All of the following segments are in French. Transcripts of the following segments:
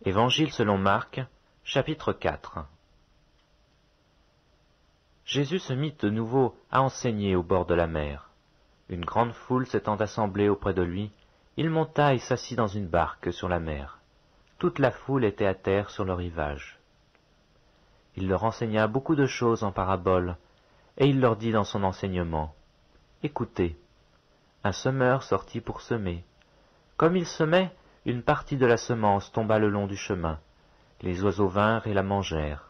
Évangile selon Marc, chapitre 4. Jésus se mit de nouveau à enseigner au bord de la mer. Une grande foule s'étant assemblée auprès de lui, il monta et s'assit dans une barque sur la mer. Toute la foule était à terre sur le rivage. Il leur enseigna beaucoup de choses en paraboles, et il leur dit dans son enseignement, « Écoutez, un semeur sortit pour semer. Comme il semait, une partie de la semence tomba le long du chemin. Les oiseaux vinrent et la mangèrent.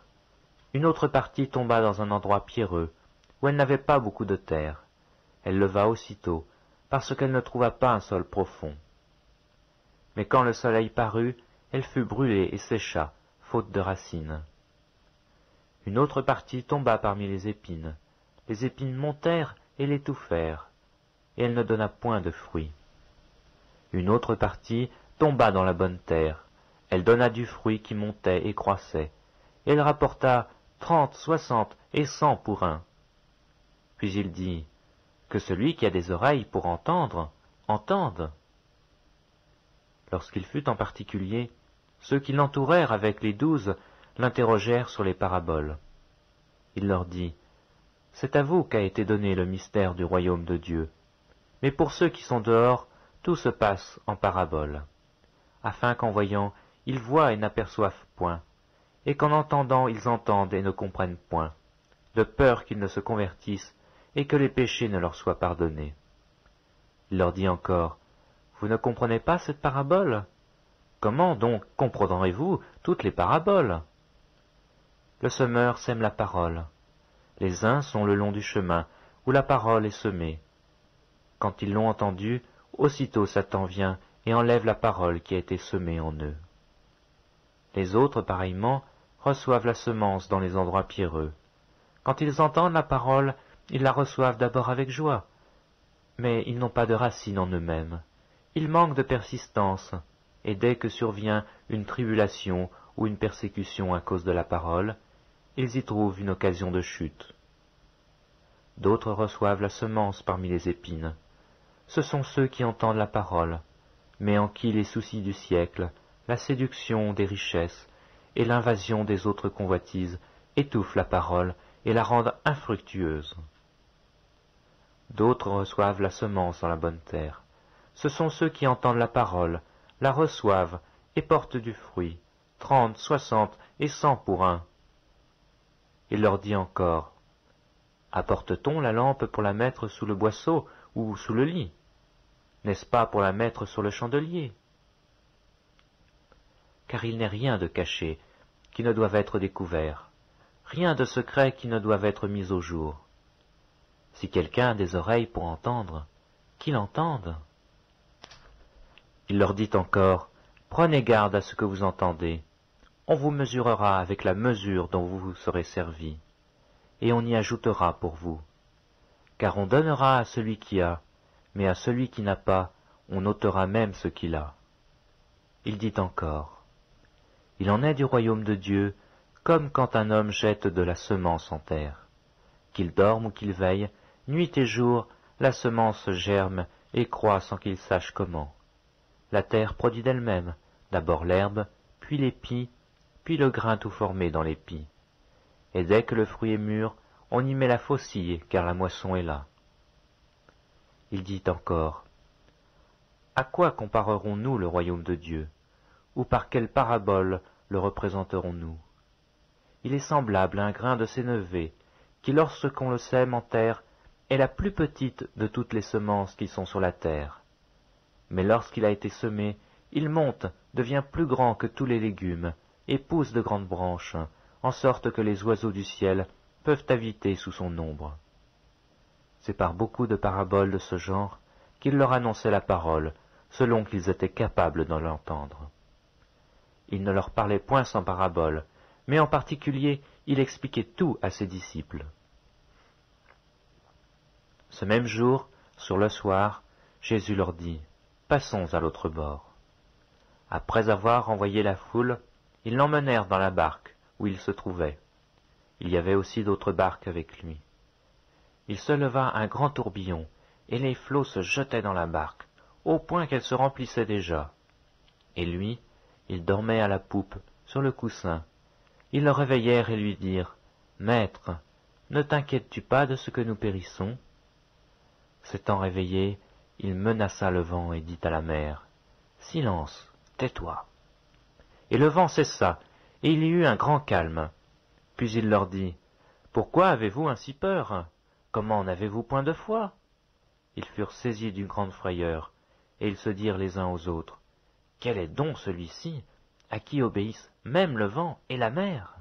Une autre partie tomba dans un endroit pierreux, où elle n'avait pas beaucoup de terre. Elle leva aussitôt, parce qu'elle ne trouva pas un sol profond. Mais quand le soleil parut, elle fut brûlée et sécha, faute de racines. Une autre partie tomba parmi les épines. Les épines montèrent et l'étouffèrent, et elle ne donna point de fruits. Une autre partie tomba dans la bonne terre. Elle donna du fruit qui montait et croissait, et elle rapporta 30, 60 et 100 pour un. Puis il dit, que celui qui a des oreilles pour entendre, entende. Lorsqu'il fut en particulier, ceux qui l'entourèrent avec les 12 l'interrogèrent sur les paraboles. Il leur dit, c'est à vous qu'a été donné le mystère du royaume de Dieu. Mais pour ceux qui sont dehors, tout se passe en paraboles, afin qu'en voyant, ils voient et n'aperçoivent point, et qu'en entendant, ils entendent et ne comprennent point, de peur qu'ils ne se convertissent et que les péchés ne leur soient pardonnés. Il leur dit encore, vous ne comprenez pas cette parabole? Comment donc comprendrez-vous toutes les paraboles? Le semeur sème la parole. Les uns sont le long du chemin, où la parole est semée. Quand ils l'ont entendue, aussitôt Satan vient et enlève la parole qui a été semée en eux. Les autres, pareillement, reçoivent la semence dans les endroits pierreux. Quand ils entendent la parole, ils la reçoivent d'abord avec joie, mais ils n'ont pas de racine en eux-mêmes. Ils manquent de persistance, et dès que survient une tribulation ou une persécution à cause de la parole, ils y trouvent une occasion de chute. D'autres reçoivent la semence parmi les épines. Ce sont ceux qui entendent la parole, mais en qui les soucis du siècle, la séduction des richesses et l'invasion des autres convoitises étouffent la parole et la rendent infructueuse. D'autres reçoivent la semence dans la bonne terre. Ce sont ceux qui entendent la parole, la reçoivent et portent du fruit, 30, 60 et 100 pour un. Il leur dit encore, apporte-t-on la lampe pour la mettre sous le boisseau ou sous le lit? N'est-ce pas pour la mettre sur le chandelier? Car il n'est rien de caché qui ne doive être découvert, rien de secret qui ne doive être mis au jour. Si quelqu'un a des oreilles pour entendre, qu'il entende. Il leur dit encore, prenez garde à ce que vous entendez. On vous mesurera avec la mesure dont vous vous serez servi, et on y ajoutera pour vous. Car on donnera à celui qui a, mais à celui qui n'a pas, on ôtera même ce qu'il a. Il dit encore, il en est du royaume de Dieu, comme quand un homme jette de la semence en terre. Qu'il dorme ou qu'il veille, nuit et jour, la semence germe et croît sans qu'il sache comment. La terre produit d'elle-même, d'abord l'herbe, puis l'épi, puis le grain tout formé dans l'épi. Et dès que le fruit est mûr, on y met la faucille, car la moisson est là. Il dit encore, à quoi comparerons-nous le royaume de Dieu? Ou par quelle parabole le représenterons-nous? Il est semblable à un grain de sénévé, qui lorsqu'on le sème en terre, est la plus petite de toutes les semences qui sont sur la terre. Mais lorsqu'il a été semé, il monte, devient plus grand que tous les légumes, et pousse de grandes branches, en sorte que les oiseaux du ciel peuvent habiter sous son ombre. C'est par beaucoup de paraboles de ce genre qu'il leur annonçait la parole, selon qu'ils étaient capables de l'entendre. Il ne leur parlait point sans paraboles, mais en particulier il expliquait tout à ses disciples. Ce même jour, sur le soir, Jésus leur dit, « Passons à l'autre bord. » Après avoir envoyé la foule, ils l'emmenèrent dans la barque où il se trouvait. Il y avait aussi d'autres barques avec lui. Il se leva un grand tourbillon, et les flots se jetaient dans la barque, au point qu'elle se remplissait déjà. Et lui, Il dormait à la poupe, sur le coussin. Ils le réveillèrent et lui dirent « Maître, ne t'inquiètes-tu pas de ce que nous périssons ?» S'étant réveillé, il menaça le vent et dit à la mer « Silence, tais-toi !» Et le vent cessa, et il y eut un grand calme. Puis il leur dit « Pourquoi avez-vous ainsi peur? Comment n'avez-vous point de foi ?» Ils furent saisis d'une grande frayeur, et ils se dirent les uns aux autres « Quel est donc celui-ci, à qui obéissent même le vent et la mer ?»